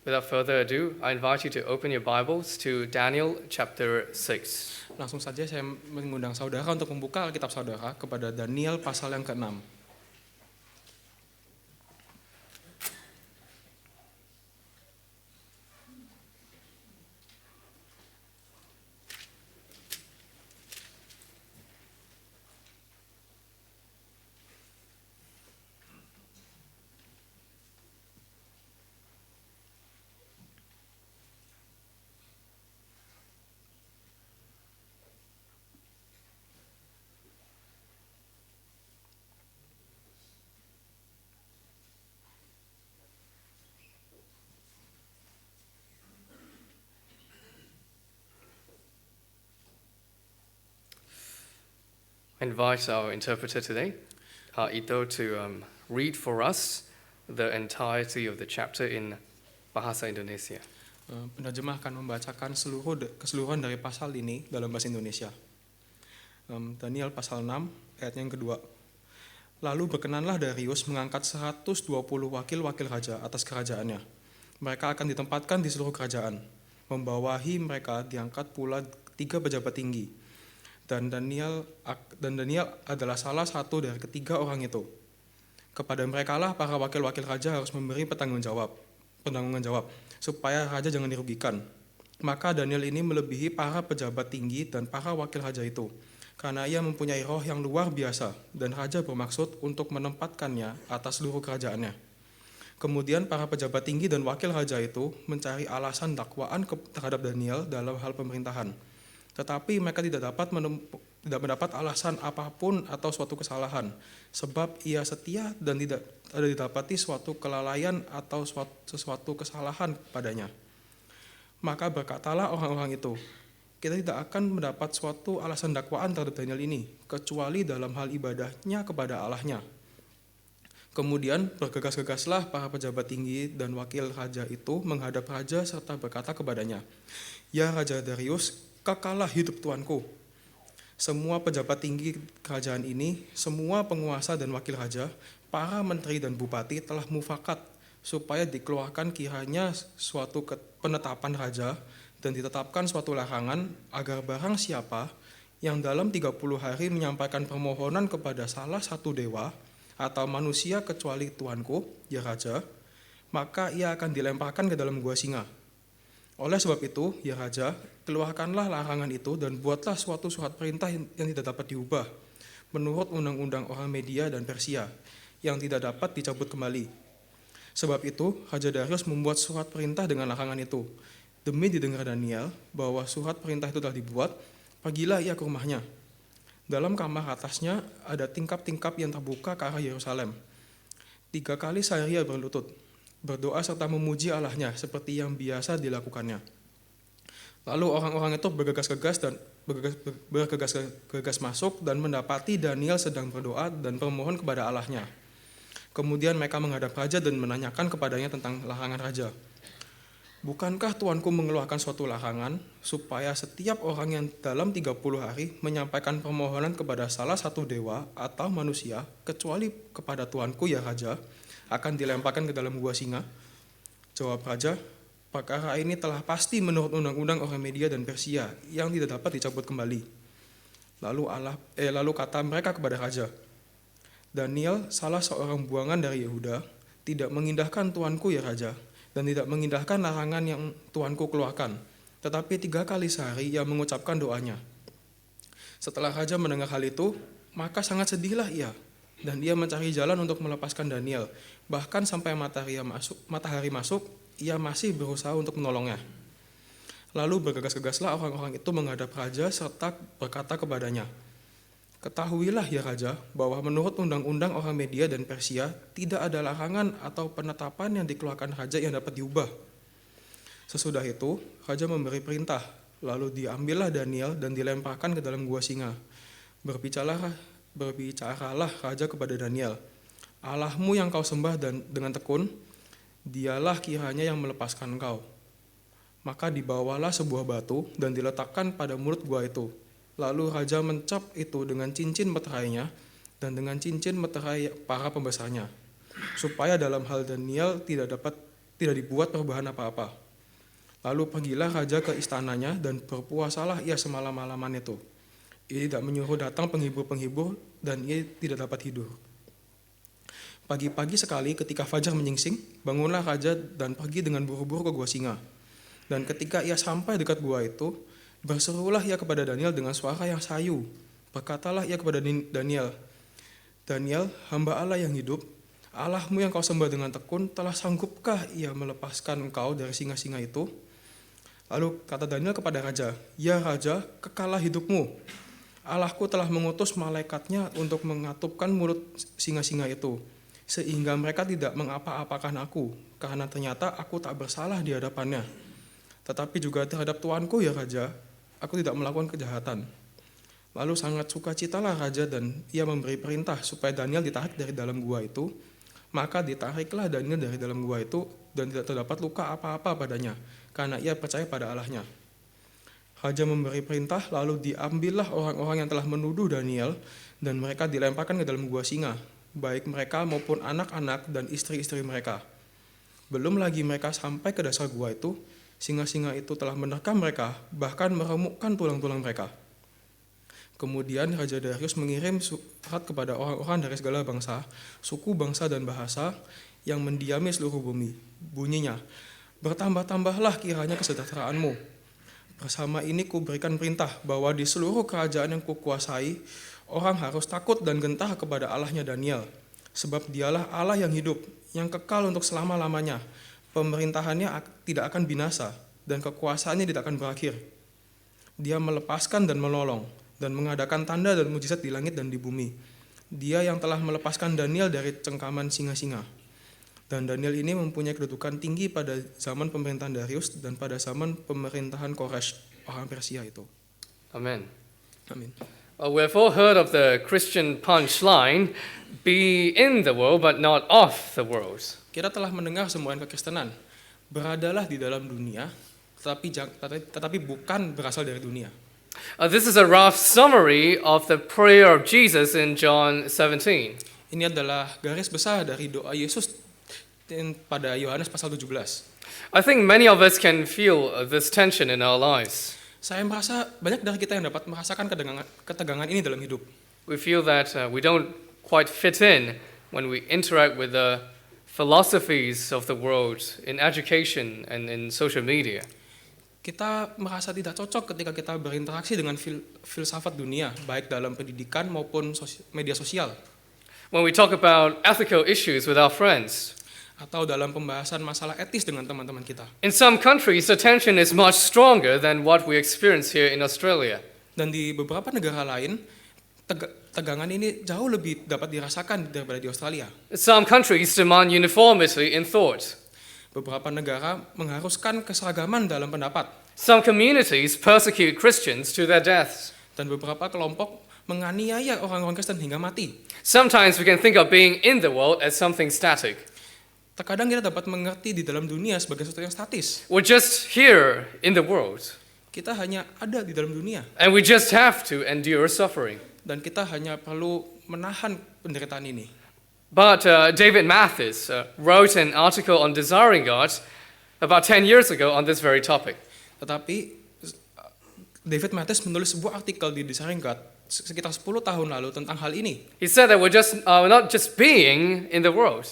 Without further ado, I invite you to open your Bibles to Daniel chapter 6. Langsung saja saya mengundang saudara untuk membuka Alkitab saudara kepada Daniel pasal yang ke-6. I invite our interpreter today, Ito, to read for us the entirety of the chapter in Bahasa Indonesia. Penerjemah akan membacakan keseluruhan dari pasal ini dalam bahasa Indonesia. Daniel pasal 6 ayat yang kedua. Lalu berkenanlah Darius mengangkat 120 wakil-wakil raja atas kerajaannya. Mereka akan ditempatkan di seluruh kerajaan. Membawahi mereka diangkat pula 3 pejabat tinggi. Dan Daniel adalah salah satu dari ketiga orang itu. Kepada merekalah para wakil-wakil raja harus memberi pertanggungan jawab supaya raja jangan dirugikan. Maka Daniel ini melebihi para pejabat tinggi dan para wakil raja itu, karena ia mempunyai roh yang luar biasa dan raja bermaksud untuk menempatkannya atas seluruh kerajaannya. Kemudian para pejabat tinggi dan wakil raja itu mencari alasan dakwaan terhadap Daniel dalam hal pemerintahan. Tetapi mereka tidak mendapat alasan apapun atau suatu kesalahan, sebab ia setia dan tidak ada didapati suatu kelalaian atau sesuatu kesalahan padanya. Maka berkatalah orang-orang itu, kita tidak akan mendapat suatu alasan dakwaan terhadap Daniel ini, kecuali dalam hal ibadahnya kepada Allahnya. Kemudian bergegas-gegaslah para pejabat tinggi dan wakil raja itu menghadap raja serta berkata kepadanya, "Ya Raja Darius, kekalah hidup tuanku. Semua pejabat tinggi kerajaan ini, semua penguasa dan wakil raja, para menteri dan bupati telah mufakat supaya dikeluarkan kiranya suatu penetapan raja dan ditetapkan suatu larangan agar barang siapa yang dalam 30 hari menyampaikan permohonan kepada salah satu dewa atau manusia kecuali tuanku, ya raja, maka ia akan dilemparkan ke dalam gua singa. Oleh sebab itu, ya raja, keluarkanlah larangan itu dan buatlah suatu surat perintah yang tidak dapat diubah menurut undang-undang orang Media dan Persia yang tidak dapat dicabut kembali. Sebab itu, Raja Darius membuat surat perintah dengan larangan itu. Demi didengar Daniel bahwa surat perintah itu telah dibuat, pergilah ia ke rumahnya. Dalam kamar atasnya ada tingkap-tingkap yang terbuka ke arah Yerusalem. 3 kali sehari ia berlutut, berdoa serta memuji Allahnya seperti yang biasa dilakukannya. Lalu orang-orang itu bergegas masuk dan mendapati Daniel sedang berdoa dan bermohon kepada Allahnya. Kemudian mereka menghadap raja dan menanyakan kepadanya tentang larangan raja. Bukankah tuanku mengeluarkan suatu larangan supaya setiap orang yang dalam 30 hari menyampaikan permohonan kepada salah satu dewa atau manusia kecuali kepada tuanku ya raja akan dilemparkan ke dalam gua singa? Jawab raja, perkara ini telah pasti menurut undang-undang orang Media dan Persia yang tidak dapat dicabut kembali. Lalu kata mereka kepada raja, Daniel, salah seorang buangan dari Yehuda, tidak mengindahkan tuanku ya raja, dan tidak mengindahkan larangan yang tuanku keluarkan, tetapi 3 kali sehari ia mengucapkan doanya. Setelah raja mendengar hal itu, maka sangat sedihlah ia, dan dia mencari jalan untuk melepaskan Daniel. Bahkan sampai matahari masuk, ia masih berusaha untuk menolongnya. Lalu bergegas-gegaslah orang-orang itu menghadap raja serta berkata kepadanya, ketahuilah ya raja, bahwa menurut undang-undang orang Media dan Persia, tidak ada larangan atau penetapan yang dikeluarkan raja yang dapat diubah. Sesudah itu, raja memberi perintah, lalu diambillah Daniel dan dilemparkan ke dalam gua singa. Berbicaralah raja kepada Daniel, Allahmu yang kau sembah dan dengan tekun, dialah kiranya yang melepaskan engkau. Maka dibawalah sebuah batu dan diletakkan pada mulut gua itu. Lalu raja mencap itu dengan cincin meterainya dan dengan cincin meterai para pembesarnya, supaya dalam hal Daniel tidak dapat tidak dibuat perubahan apa-apa. Lalu pergilah raja ke istananya dan berpuasalah ia semalam-malaman itu. Ia tidak menyuruh datang penghibur-penghibur dan ia tidak dapat tidur. Pagi-pagi sekali ketika fajar menyingsing, bangunlah raja dan pergi dengan buru-buru ke gua singa. Dan ketika ia sampai dekat gua itu, berserulah ia kepada Daniel dengan suara yang sayu. Berkatalah ia kepada Daniel, Daniel, hamba Allah yang hidup, Allahmu yang kau sembah dengan tekun, telah sanggupkah ia melepaskan engkau dari singa-singa itu? Lalu kata Daniel kepada raja, ya raja, kekalah hidupmu. Allahku telah mengutus malaikatnya untuk mengatupkan mulut singa-singa itu, sehingga mereka tidak mengapa-apakan aku, karena ternyata aku tak bersalah di hadapannya. Tetapi juga terhadap tuanku ya raja, aku tidak melakukan kejahatan. Lalu sangat sukacitalah raja dan ia memberi perintah supaya Daniel ditarik dari dalam gua itu. Maka ditariklah Daniel dari dalam gua itu dan tidak terdapat luka apa-apa padanya, karena ia percaya pada Allahnya. Raja memberi perintah, lalu diambillah orang-orang yang telah menuduh Daniel dan mereka dilemparkan ke dalam gua singa, baik mereka maupun anak-anak dan istri-istri mereka. Belum lagi mereka sampai ke dasar gua itu, singa-singa itu telah menerkam mereka, bahkan meremukkan tulang-tulang mereka. Kemudian Raja Darius mengirim surat kepada orang-orang dari segala bangsa, suku, bangsa, dan bahasa yang mendiami seluruh bumi. Bunyinya, bertambah-tambahlah kiranya kesejahteraanmu. Bersama ini kuberikan perintah bahwa di seluruh kerajaan yang kukuasai, orang harus takut dan gentar kepada Allahnya Daniel, sebab dialah Allah yang hidup, yang kekal untuk selama-lamanya. Pemerintahannya tidak akan binasa, dan kekuasaannya tidak akan berakhir. Dia melepaskan dan menolong, dan mengadakan tanda dan mujizat di langit dan di bumi. Dia yang telah melepaskan Daniel dari cengkaman singa-singa. Dan Daniel ini mempunyai kedudukan tinggi pada zaman pemerintahan Darius dan pada zaman pemerintahan Koresh, orang Persia itu. Amen. Amin. We have all heard of the Christian punchline, be in the world but not of the world. Kita telah mendengar semboyan kekristenan, beradalah di dalam dunia, tetapi bukan berasal dari dunia. This is a rough summary of the prayer of Jesus in John 17. Ini adalah garis besar dari doa Yesus pada Yohanes pasal 17. I think many of us can feel this tension in our lives. Saya merasa banyak dari kita yang dapat merasakan ketegangan ini dalam hidup. We feel that we don't quite fit in when we interact with the philosophies of the world in education and in social media. Kita merasa tidak cocok ketika kita berinteraksi dengan filsafat dunia, baik dalam pendidikan maupun media sosial. When we talk about ethical issues with our friends, atau dalam pembahasan masalah etis dengan teman-teman kita. in some countries, the tension is much stronger than what we experience here in Australia. Dan di beberapa negara lain, tegangan ini jauh lebih dapat dirasakan daripada di Australia. Some countries demand uniformity in thought. Beberapa negara mengharuskan keseragaman dalam pendapat. Some communities persecute Christians to their deaths. Dan beberapa kelompok menganiaya orang-orang Kristen hingga mati. Sometimes we can think of being in the world as something static. Terkadang kita dapat mengerti di dalam dunia sebagai sesuatu yang statis. We're just here in the world. Kita hanya ada di dalam dunia. And we just have to endure suffering. Dan kita hanya perlu menahan penderitaan ini. But David Mathis wrote an article on desiring God about 10 years ago on this very topic. Tetapi David Mathis menulis sebuah artikel di Desiring God sekitar 10 tahun lalu tentang hal ini. He said that we're not just being in the world.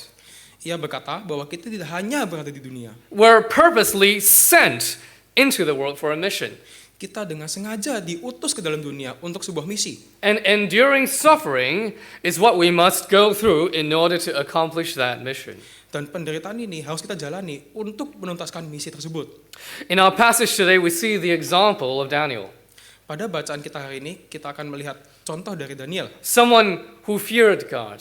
Ia berkata bahwa kita tidak hanya berada di dunia. We're purposely sent into the world for a mission. Kita dengan sengaja diutus ke dalam dunia untuk sebuah misi. And enduring suffering is what we must go through in order to accomplish that mission. Dan penderitaan ini harus kita jalani untuk menuntaskan misi tersebut. In our passage today, we see the example of Daniel. Pada bacaan kita hari ini, kita akan melihat contoh dari Daniel. Someone who feared God,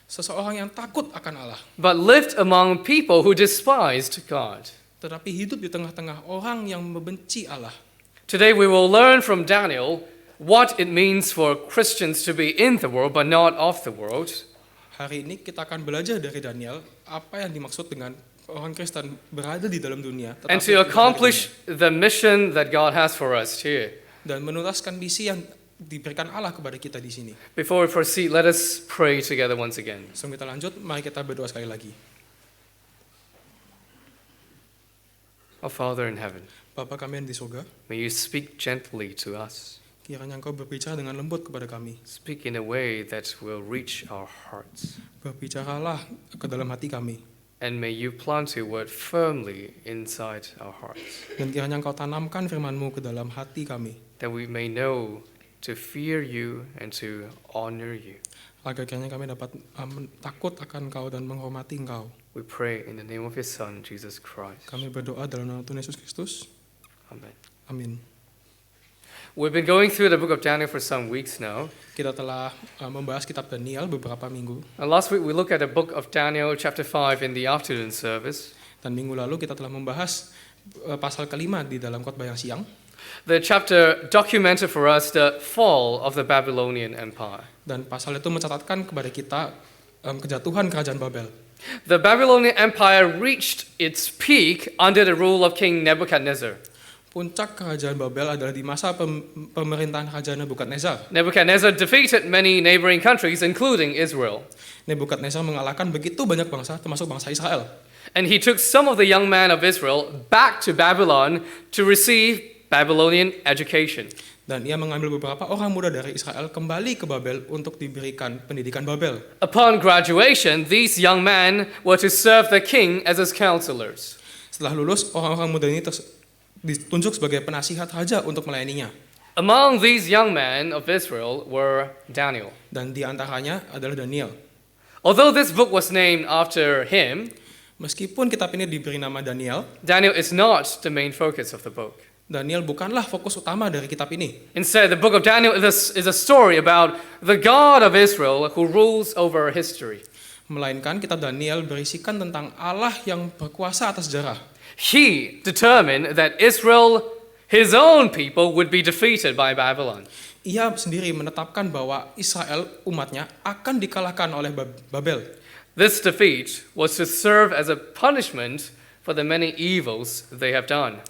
Seseorang yang takut akan Allah, but lived among people who despised God. tetapi hidup di tengah-tengah orang yang membenci Allah. Today we will learn from Daniel what it means for Christians to be in the world but not of the world. Hari ini kita akan belajar dari Daniel apa yang dimaksud dengan orang Kristen berada di dalam dunia And tetapi to tidak accomplish di dunia. the mission that God has for us here. Dan menuntaskan misi yang diberikan Allah kepada kita di sini. Before we proceed, let us pray together once again. Sebelum kita lanjut, mari kita berdoa sekali lagi. Our Father in heaven, Bapa kami yang di surga, may you speak gently to us. kiranya Engkau berbicara dengan lembut kepada kami. Speak in a way that will reach our hearts. Berbicaralah ke dalam hati kami. And may you plant your word firmly inside our hearts, Dan kiranya Engkau tanamkan firman-Mu ke dalam hati kami. that we may know to fear you and to honor you. Agar kiranya kami dapat takut akan Engkau dan menghormati Engkau. We pray in the name of your Son, Jesus Christ. Kami berdoa dalam nama Tuhan Yesus Kristus. Amen. Amin. We've been going through the book of Daniel for some weeks now. Kita telah membahas kitab Daniel beberapa minggu. And last week we looked at the book of Daniel chapter 5 in the afternoon service. Dan minggu lalu kita telah membahas pasal kelima di dalam khotbah yang siang. The chapter documented for us the fall of the Babylonian Empire. Dan pasal itu mencatatkan kepada kita kejatuhan kerajaan Babel. The Babylonian Empire reached its peak under the rule of King Nebuchadnezzar. Puncak kerajaan Babel adalah di masa pemerintahan Raja Nebukadnezar. Nebuchadnezzar defeated many neighboring countries, including Israel. Nebukadnezar mengalahkan begitu banyak bangsa, termasuk bangsa Israel. And he took some of the young men of Israel back to Babylon to receive Babylonian education. Dan ia mengambil beberapa orang muda dari Israel kembali ke Babel untuk diberikan pendidikan Babel. Upon graduation, these young men were to serve the king as his counselors. Setelah lulus, orang-orang muda ini ditunjuk sebagai penasihat raja untuk melayaninya. Among these young men of Israel were Daniel. Dan di antaranya adalah Daniel. Although this book was named after him, Meskipun kitab ini diberi nama Daniel, Daniel is not the main focus of the book. Daniel bukanlah fokus utama dari kitab ini. Instead, the book of Daniel is a story about the God of Israel who rules over history. Melainkan kitab Daniel berisikan tentang Allah yang berkuasa atas sejarah. He determined that Israel, his own people, would be defeated by Babylon. Ia sendiri menetapkan bahwa Israel, umatnya, akan dikalahkan oleh Babel. This defeat was to serve as a punishment for the many evils they have done.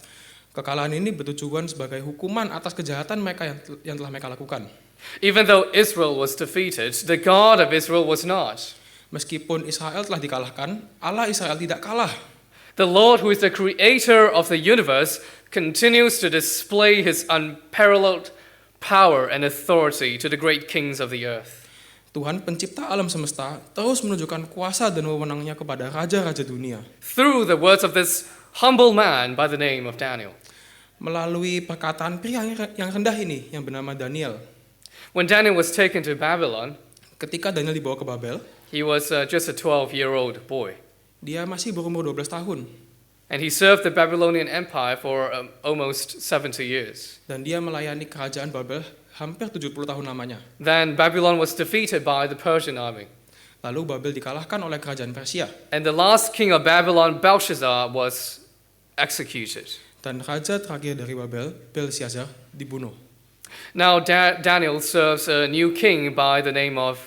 Kekalahan ini bertujuan sebagai hukuman atas kejahatan mereka yang telah mereka lakukan. Even though Israel was defeated, the God of Israel was not. Meskipun Israel telah dikalahkan, Allah Israel tidak kalah. The Lord, who is the creator of the universe, continues to display his unparalleled power and authority to the great kings of the earth. Tuhan pencipta alam semesta terus menunjukkan kuasa dan wewenangnya kepada raja-raja dunia. Through the words of this humble man by the name of Daniel. Melalui perkataan pria yang rendah ini yang bernama Daniel. When Daniel was taken to Babylon, Ketika Daniel dibawa ke Babel, he was just a 12-year-old boy. dia masih berumur 12 tahun. And he served the Babylonian Empire for almost 70 years. Dan dia melayani kerajaan Babel hampir 70 tahun lamanya. Then Babylon was defeated by the Persian army. Lalu Babel dikalahkan oleh kerajaan Persia. And the last king of Babylon, Belshazzar, was executed. Dan raja terakhir dari Babel, Belshazzar, dibunuh. Now Daniel serves a new king by the name of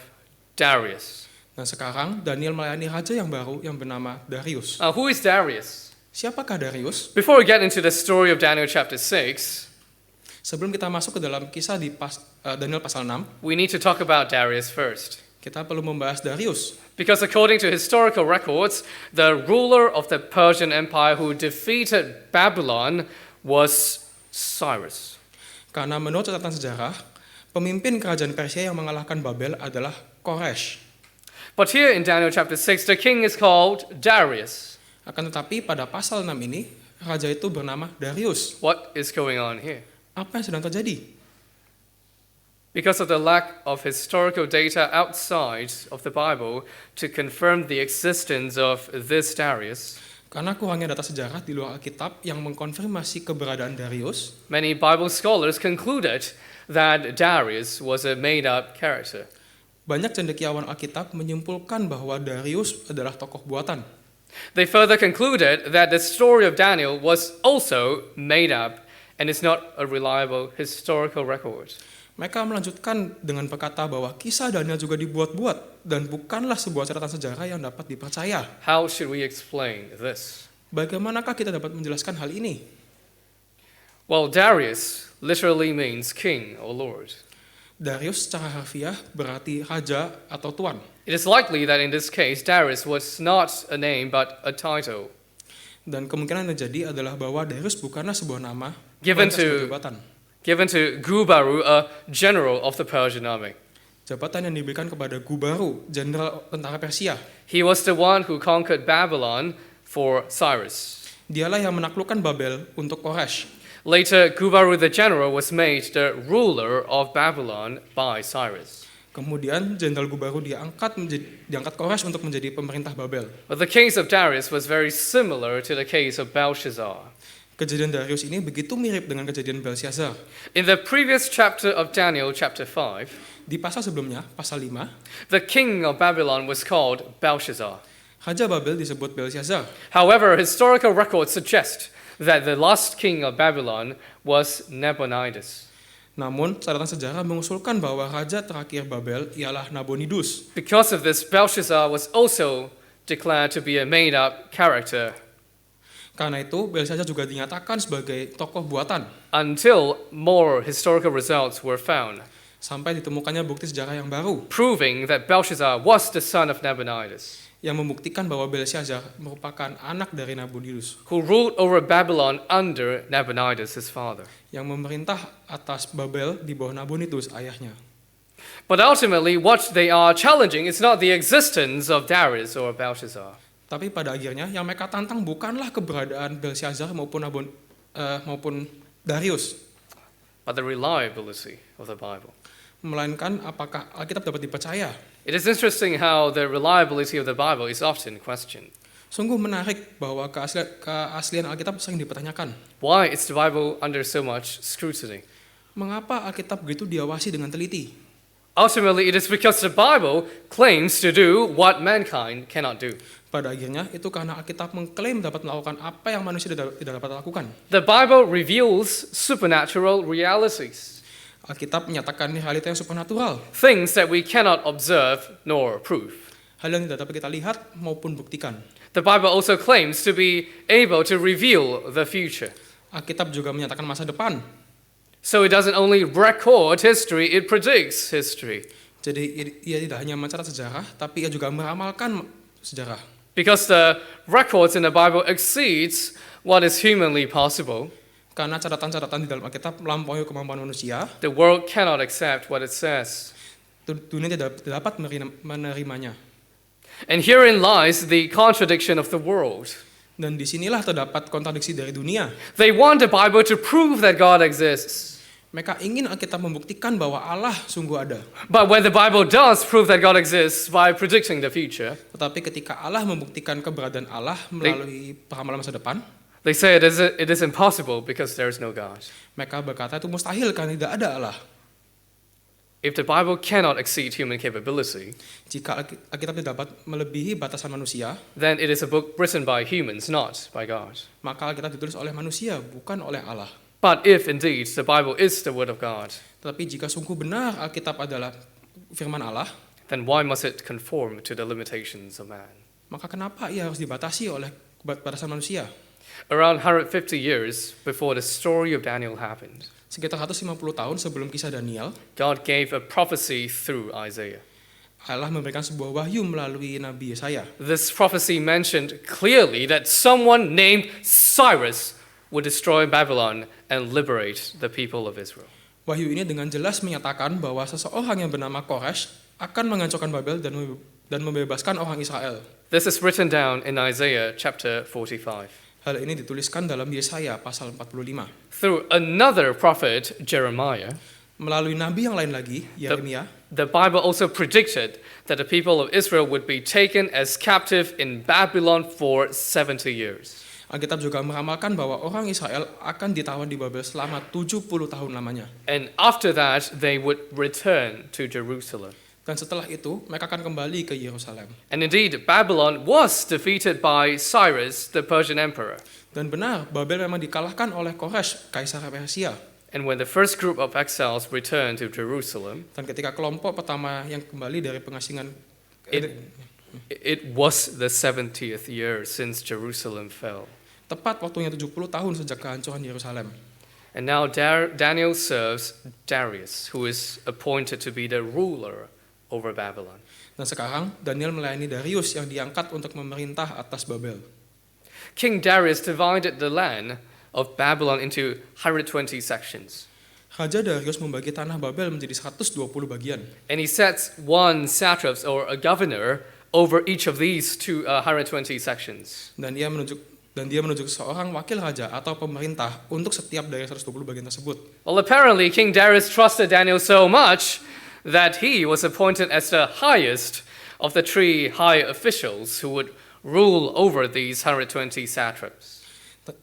Darius. Nah sekarang Daniel melayani raja yang baru yang bernama Darius. Who is Darius? Siapakah Darius? Before we get into the story of Daniel chapter 6, Sebelum kita masuk ke dalam kisah di Daniel pasal 6, we need to talk about Darius first. kita perlu membahas Darius. Because according to historical records, the ruler of the Persian Empire who defeated Babylon was Cyrus. Karena menurut catatan sejarah, pemimpin kerajaan Persia yang mengalahkan Babel adalah Koresh. But here in Daniel chapter 6, the king is called Darius. Akan tetapi pada pasal 6 ini, raja itu bernama Darius. What is going on here? Apa yang sedang terjadi? Because of the lack of historical data outside of the Bible to confirm the existence of this Darius, Karena kurangnya data sejarah di luar Alkitab yang mengkonfirmasi keberadaan Darius, many Bible scholars concluded that Darius was a made-up character. banyak cendekiawan Alkitab menyimpulkan bahwa Darius adalah tokoh buatan. They further concluded that the story of Daniel was also made up and is not a reliable historical record. Mereka melanjutkan dengan berkata bahwa kisah Daniel juga dibuat-buat dan bukanlah sebuah catatan sejarah yang dapat dipercaya. How should we explain this? Bagaimanakah kita dapat menjelaskan hal ini? Well, Darius literally means king or lord. Darius secara harfiah berarti raja atau tuan. It is likely that in this case, Darius was not a name but a title. Dan kemungkinan yang terjadi adalah bahwa Darius bukanlah sebuah nama, Given melainkan sebuah to- jabatan. given to Gubaru, a general of the Persian army. Jabatan yang diberikan kepada Gubaru, jenderal tentara Persia. He was the one who conquered Babylon for Cyrus. Dialah yang menaklukkan Babel untuk Koresh. Later, Gubaru the general was made the ruler of Babylon by Cyrus. Kemudian jenderal Gubaru diangkat Koresh untuk menjadi pemerintah Babel. But the case of Darius was very similar to the case of Belshazzar. Kejadian Darius ini begitu mirip dengan kejadian Belshazzar. In the previous chapter of Daniel, chapter 5, Di pasal sebelumnya, pasal 5, the king of Babylon was called Belshazzar. Raja Babel disebut Belshazzar. However, historical records suggest that the last king of Babylon was Nabonidus. Namun, catatan sejarah mengusulkan bahwa raja terakhir Babel ialah Nabonidus. Because of this, Belshazzar was also declared to be a made-up character Karena itu, Belshazzar juga dinyatakan sebagai tokoh buatan until more historical results were found, sampai ditemukannya bukti sejarah yang baru proving that Belshazzar was the son of Nabonidus, yang membuktikan bahwa Belshazzar merupakan anak dari Nabonidus who ruled over Babylon under Nabonidus, his father. yang memerintah atas Babel di bawah Nabonidus ayahnya. But ultimately, what they are challenging is not the existence of Darius or Belshazzar, Tapi pada akhirnya yang mereka tantang bukanlah keberadaan Belshazzar maupun Darius, but the reliability of the Bible. melainkan apakah Alkitab dapat dipercaya. It is interesting how the reliability of the Bible is often questioned. Sungguh menarik bahwa keaslian Alkitab sering dipertanyakan. Why is the Bible under so much scrutiny? Mengapa Alkitab begitu diawasi dengan teliti? Ultimately, it is because the Bible claims to do what mankind cannot do. Pada akhirnya itu karena Alkitab mengklaim dapat melakukan apa yang manusia tidak dapat lakukan. The Bible reveals supernatural realities, Alkitab menyatakan realita yang supernatural, things that we cannot observe nor prove. hal yang tidak dapat kita lihat maupun buktikan. The Bible also claims to be able to reveal the future. Alkitab juga menyatakan masa depan. So it doesn't only record history, it predicts history. Jadi ia tidak hanya mencatat sejarah, tapi ia juga meramalkan sejarah. Because the records in the Bible exceeds what is humanly possible, Karena catatan-catatan di dalam Alkitab melampaui kemampuan manusia, the world cannot accept what it says. dunia tidak dapat menerimanya. And herein lies the contradiction of the world. Dan disinilah terdapat kontradiksi dari dunia. They want the Bible to prove that God exists. Mereka ingin Alkitab membuktikan bahwa Allah sungguh ada. But when the Bible does prove that God exists by predicting the future, Tetapi ketika Allah membuktikan keberadaan Allah melalui ramalan masa depan, they say it is impossible because there is no God. mereka berkata itu mustahil karena tidak ada Allah. If the Bible cannot exceed human capability, Jika Alkitab tidak dapat melebihi batasan manusia, then it is a book written by humans, not by God. maka Alkitab ditulis oleh manusia, bukan oleh Allah. But if indeed the Bible is the Word of God, Tetapi jika sungguh benar Alkitab adalah firman Allah, then why must it conform to the limitations of man? maka kenapa ia harus dibatasi oleh batasan manusia? Around 150 years before the story of Daniel happened, Sekitar 150 tahun sebelum kisah Daniel, God gave a prophecy through Isaiah. Allah memberikan sebuah wahyu melalui Nabi Yesaya. This prophecy mentioned clearly that someone named Cyrus would destroy Babylon and liberate the people of Israel. Wahyu ini dengan jelas menyatakan bahwa seseorang yang bernama Koresh akan menghancurkan Babel dan membebaskan orang Israel. This is written down in Isaiah chapter 45. Hal ini dituliskan dalam Yesaya pasal 45. Through another prophet, Jeremiah, Melalui nabi yang lain lagi, Yeremia, the Bible also predicted that the people of Israel would be taken as captive in Babylon for 70 years. Alkitab juga meramalkan bahwa orang Israel akan ditawan di Babel selama 70 tahun lamanya. And after that, they would return to Jerusalem. Dan setelah itu, mereka akan kembali ke Yerusalem. And indeed, Babylon was defeated by Cyrus, the Persian emperor. Dan benar, Babel memang dikalahkan oleh Koresh, kaisar Persia. And when the first group of exiles returned to Jerusalem, Dan ketika kelompok pertama yang kembali dari pengasingan, it was the 70th year since Jerusalem fell. tepat waktunya 70 tahun sejak kehancuran Yerusalem. And now Daniel serves Darius, who is appointed to be the ruler over Babylon. Dan sekarang Daniel melayani Darius yang diangkat untuk memerintah atas Babel. King Darius divided the land of Babylon into 120 sections. Raja Darius membagi tanah Babel menjadi 120 bagian. And he sets one satrap or a governor over each of these 120 sections. Dan dia menunjuk seorang wakil raja atau pemerintah untuk setiap dari 120 bagian tersebut. Well, apparently King Darius trusted Daniel so much that he was appointed as the highest of the three high officials who would rule over these 120 satraps.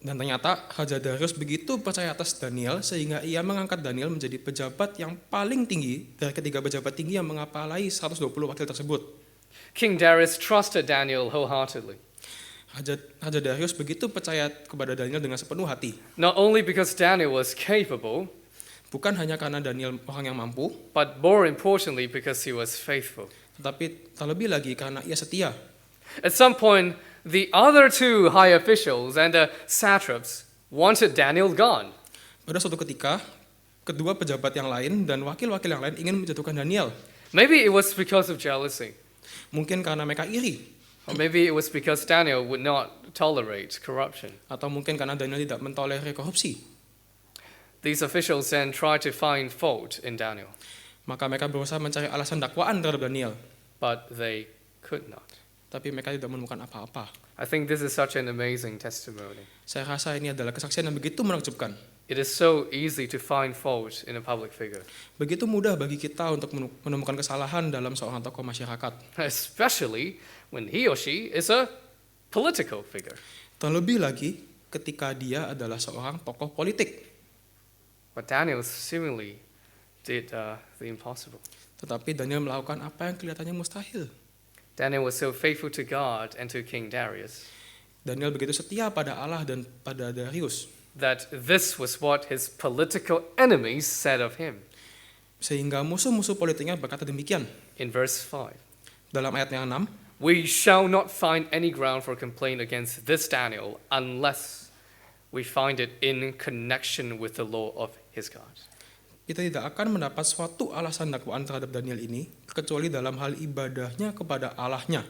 Dan ternyata Raja Darius begitu percaya atas Daniel sehingga ia mengangkat Daniel menjadi pejabat yang paling tinggi dari ketiga pejabat tinggi yang mengepalai 120 wakil tersebut. King Darius trusted Daniel wholeheartedly. Raja Darius begitu percaya kepada Daniel dengan sepenuh hati. Not only because Daniel was capable, Bukan hanya karena Daniel orang yang mampu, but more importantly because he was faithful. tetapi terlebih lagi karena ia setia. At some point, the other two high officials and the satraps wanted Daniel gone. Pada suatu ketika, kedua pejabat yang lain dan wakil-wakil yang lain ingin menjatuhkan Daniel. Maybe it was because of jealousy, Mungkin karena mereka iri, or maybe it was because Daniel would not tolerate corruption. atau mungkin karena Daniel tidak mentolerir korupsi. These officials then tried to find fault in Daniel, Maka mereka berusaha mencari alasan dakwaan terhadap Daniel, but they could not. tapi mereka tidak menemukan apa-apa. I think this is such an amazing testimony. Saya rasa ini adalah kesaksian yang begitu menakjubkan. It is so easy to find fault in a public figure, Begitu mudah bagi kita untuk menemukan kesalahan dalam seorang tokoh masyarakat. especially when he or she is a political figure. Terlebih lagi ketika dia adalah seorang tokoh politik. But Daniel seemingly did the impossible. Tetapi Daniel melakukan apa yang kelihatannya mustahil. Daniel was so faithful to God and to King Darius Daniel begitu setia pada Allah dan pada Darius, that this was what his political enemies said of him. sehingga musuh-musuh politiknya berkata demikian. In verse 5, Dalam ayat yang 6, we shall not find any ground for complaint against this Daniel unless we find it in connection with the law of his God. kita tidak akan mendapat suatu alasan dakwaan terhadap Daniel ini, kecuali dalam hal ibadahnya kepada Allahnya.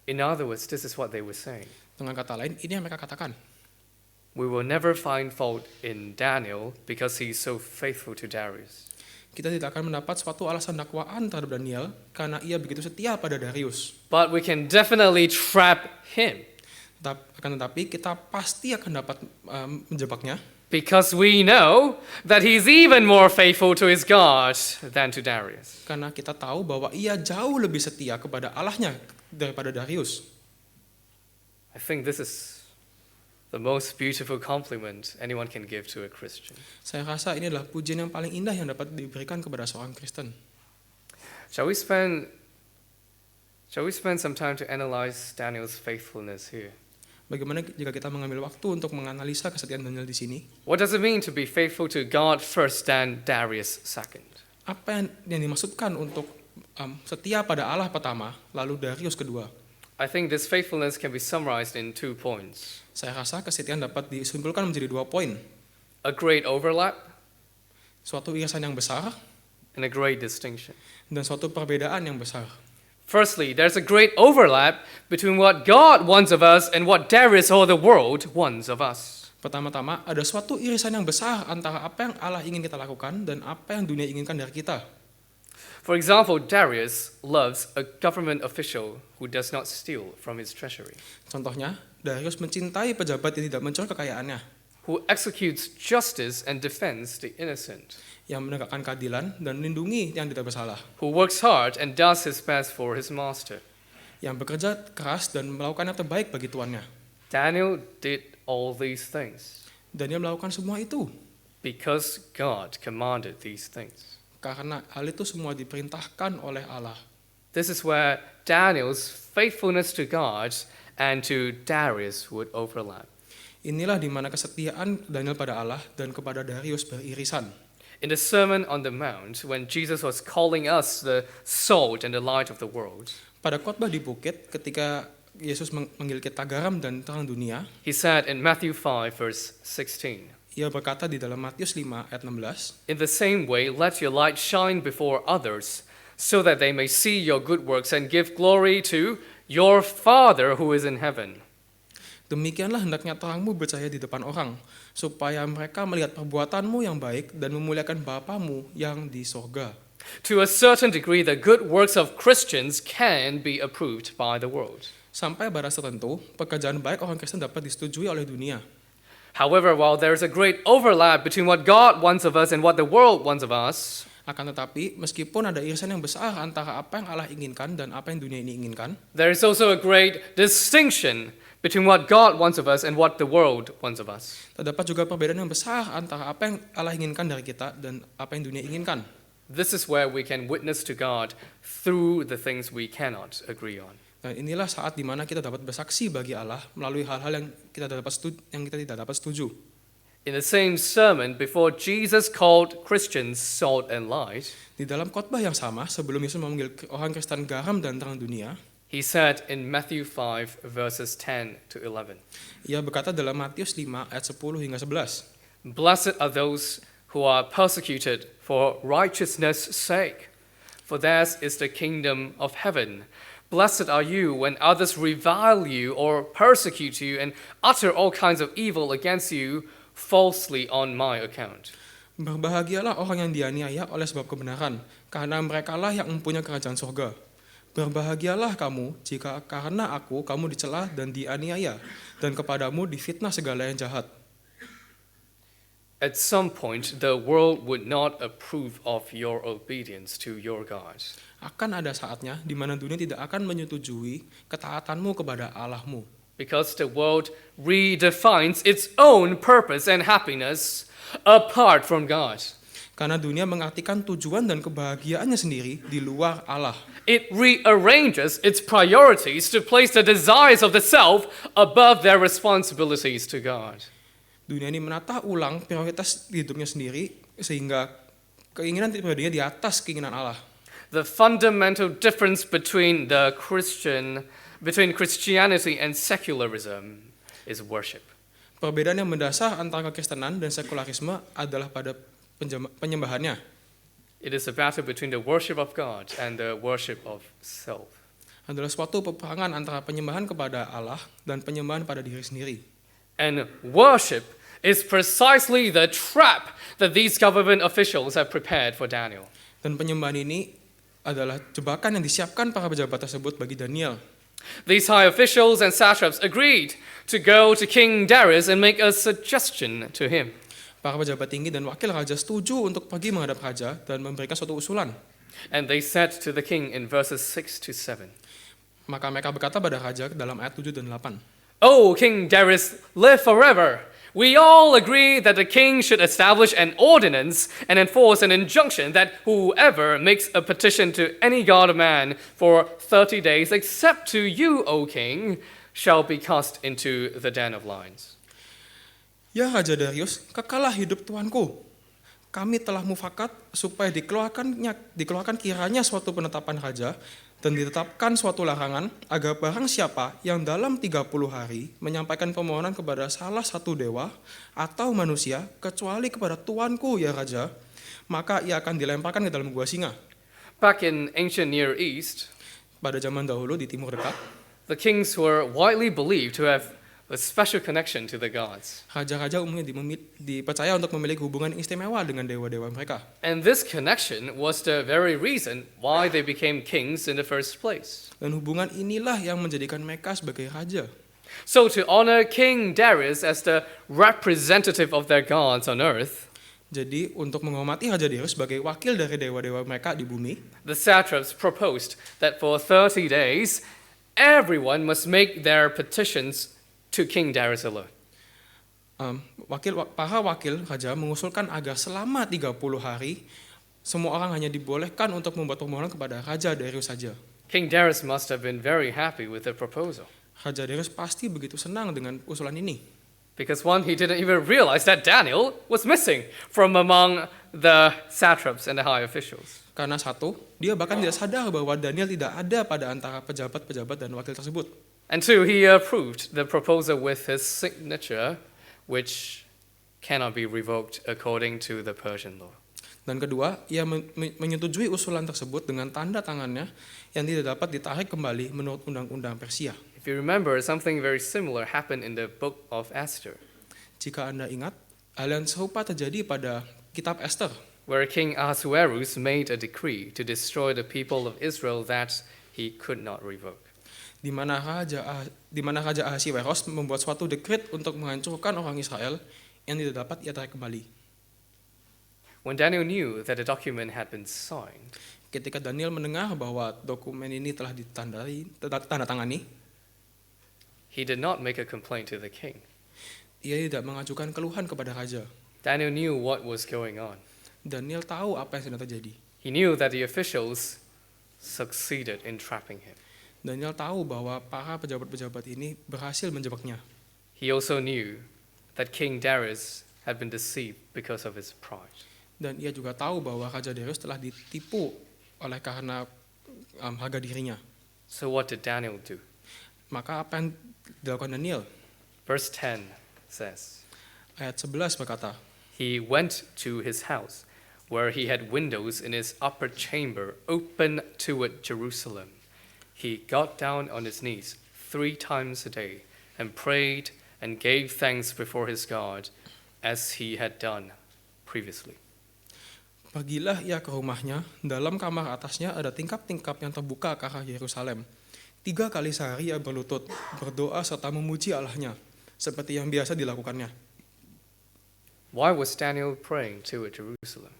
In other words, this is what they were saying. Dengan kata lain, ini yang mereka katakan. We will never find fault in Daniel because he's so faithful to Darius. Kita tidak akan mendapat suatu alasan dakwaan terhadap Daniel karena ia begitu setia pada Darius. But we can definitely trap him Akan tetapi kita pasti akan dapat menjebaknya because we know that he's even more faithful to his God than to Darius. karena kita tahu bahwa ia jauh lebih setia kepada Allahnya daripada Darius. I think this is the most beautiful compliment anyone can give to a Christian. Saya rasa ini adalah pujian yang paling indah yang dapat diberikan kepada seorang Kristen. Shall we spend some time to analyze Daniel's faithfulness here? Bagaimana jika kita mengambil waktu untuk menganalisa kesetiaan Daniel di sini? What does it mean to be faithful to God first and Darius second? Apa yang dimaksudkan untuk setia pada Allah pertama, lalu Darius kedua? I think this faithfulness can be summarized in 2 points. Saya rasa kesetiaan dapat disimpulkan menjadi 2 poin. A great overlap Suatu irisan yang besar and a great distinction. dan suatu perbedaan yang besar. Firstly, there's a great overlap between what God wants of us and what Darius or the world wants of us. Pertama-tama, ada suatu irisan yang besar antara apa yang Allah ingin kita lakukan dan apa yang dunia inginkan dari kita. For example, Darius loves a government official who does not steal from his treasury, Contohnya, Darius mencintai pejabat yang tidak mencuri kekayaannya, who executes justice and defends the innocent, yang menegakkan keadilan dan melindungi yang tidak bersalah, who works hard and does his best for his master. yang bekerja keras dan melakukan yang terbaik bagi tuannya. Daniel did all these things Daniel melakukan semua itu because God commanded these things. karena hal itu semua diperintahkan oleh Allah. This is where Daniel's faithfulness to God and to Darius would overlap. Inilah di mana kesetiaan Daniel pada Allah dan kepada Darius beririsan. In the Sermon on the Mount, when Jesus was calling us the salt and the light of the world, Pada khotbah di bukit, ketika Yesus memanggil kita garam dan terang dunia, he said in Matthew 5, verse 16, ia berkata di dalam Matius 5 ayat 16, "In the same way, let your light shine before others, so that they may see your good works and give glory to your Father who is in heaven." Demikianlah hendaknya terangmu bercahaya di depan orang, supaya mereka melihat perbuatanmu yang baik dan memuliakan Bapamu yang di sorga. To a certain degree, the good works of Christians can be approved by the world. Sampai batas tertentu, pekerjaan baik orang Kristen dapat disetujui oleh dunia. However, while there is a great overlap between what God wants of us and what the world wants of us, Akan tetapi, meskipun ada irisan yang besar antara apa yang Allah inginkan dan apa yang dunia ini inginkan, there is also a great distinction between what God wants of us and what the world wants of us. terdapat juga perbedaan yang besar antara apa yang Allah inginkan dari kita dan apa yang dunia inginkan. This is where we can witness to God through the things we cannot agree on. Dan inilah saat di mana kita dapat bersaksi bagi Allah melalui hal-hal yang kita tidak dapat setuju. In the same sermon, before Jesus called Christians salt and light, Di dalam khotbah yang sama, sebelum Yesus memanggil orang Kristen garam dan terang dunia, he said in Matthew 5, verses 10 to 11, ia berkata dalam Matius 5 ayat 10 hingga 11, "Blessed are those who are persecuted for righteousness' sake, for theirs is the kingdom of heaven. Blessed are you when others revile you or persecute you and utter all kinds of evil against you falsely on my account." Berbahagialah orang yang dianiaya oleh sebab kebenaran, karena merekalah yang mempunyai kerajaan surga. Berbahagialah kamu jika karena aku kamu dicela dan dianiaya, dan kepadamu difitnah segala yang jahat. At some point, the world would not approve of your obedience to your God. Akan ada saatnya di mana dunia tidak akan menyetujui ketaatanmu kepada Allahmu. Because the world redefines its own purpose and happiness apart from God. Karena dunia mengartikan tujuan dan kebahagiaannya sendiri di luar Allah. It rearranges its priorities to place the desires of the self above their responsibilities to God. Dunia ini menata ulang prioritas di hidupnya sendiri sehingga keinginan pribadinya di atas keinginan Allah. The fundamental difference between Christianity and secularism is worship. Perbedaan yang mendasar antara kekristenan dan sekularisme adalah pada penyembahannya. It is a battle between the worship of God and the worship of self. Adalah suatu peperangan antara penyembahan kepada Allah dan penyembahan pada diri sendiri. And worship is precisely the trap that these government officials have prepared for Daniel. Dan penyembahan ini adalah jebakan yang disiapkan para pejabat tersebut bagi Daniel. These high officials and satraps agreed to go to King Darius and make a suggestion to him. Para pejabat tinggi dan wakil raja setuju untuk pergi menghadap raja dan memberikan suatu usulan. And they said to the king in verses 6 to 7, Maka mereka berkata pada raja dalam ayat 7 dan 8, "O King Darius, live forever. We all agree that the king should establish an ordinance and enforce an injunction that whoever makes a petition to any god or man for 30 days, except to you, O king, shall be cast into the den of lions." Ya Raja Darius, kekalah hidup tuanku. Kami telah mufakat supaya dikeluarkan kiranya suatu penetapan raja dan ditetapkan suatu larangan agar barang siapa yang dalam 30 hari menyampaikan permohonan kepada salah satu dewa atau manusia kecuali kepada tuanku ya Raja, maka ia akan dilemparkan ke dalam gua singa. Back in ancient Near East, Pada zaman dahulu di Timur Dekat, the kings were widely believed to have a special connection to the gods. raja-raja umumnya dipercaya untuk memiliki hubungan istimewa dengan dewa-dewa mereka. And this connection was the very reason why they became kings in the first place. Dan hubungan inilah yang menjadikan mereka sebagai raja. So to honor King Darius as the representative of their gods on earth, Jadi untuk menghormati Raja Darius sebagai wakil dari dewa-dewa mereka di bumi, the satraps proposed that for 30 days, everyone must make their petitions to King Darius alone. para wakil raja mengusulkan agar selama 30 hari semua orang hanya dibolehkan untuk membuat permohonan kepada Raja Darius saja. King Darius must have been very happy with the proposal. Raja Darius pasti begitu senang dengan usulan ini. Because one, he didn't even realize that Daniel was missing from among the satraps and the high officials. Karena satu, dia bahkan tidak sadar bahwa Daniel tidak ada pada antara pejabat-pejabat dan wakil tersebut. And two, he approved the proposal with his signature, which cannot be revoked according to the Persian law. Dan kedua, ia menyetujui usulan tersebut dengan tanda tangannya yang tidak dapat ditarik kembali menurut undang-undang Persia. If If you remember, something very similar happened in the book of Esther, Jika Anda ingat, hal yang serupa terjadi pada kitab Esther, where King Ahasuerus made a decree to destroy the people of Israel that he could not revoke. di mana Raja Ahasiweros membuat suatu dekret untuk menghancurkan orang Israel yang tidak dapat ia tarik kembali. When Daniel knew that the document had been signed, Ketika Daniel mendengar bahwa dokumen ini telah ditandatangani, he did not make a complaint to the king. ia tidak mengajukan keluhan kepada raja. Daniel knew what was going on. Daniel tahu apa yang sedang terjadi. He knew that the officials succeeded in trapping him. Daniel tahu bahwa para pejabat-pejabat ini berhasil menjebaknya. He also knew that King Darius had been deceived because of his pride. Dan ia juga tahu bahwa Raja Darius telah ditipu oleh karena harga dirinya. So what did Daniel do? Maka apa yang dilakukan Daniel? Verse 10 says, Ayat 11 berkata, he went to his house, where he had windows in his upper chamber open toward Jerusalem. He got down on his knees 3 times a day and prayed and gave thanks before his God as he had done previously. Pergilah ia ke rumahnya, dalam kamar atasnya ada tingkap-tingkap yang terbuka ke arah Yerusalem. 3 kali sehari ia berlutut, berdoa serta memuji Allahnya, seperti yang biasa dilakukannya. Why was Daniel praying toward Jerusalem?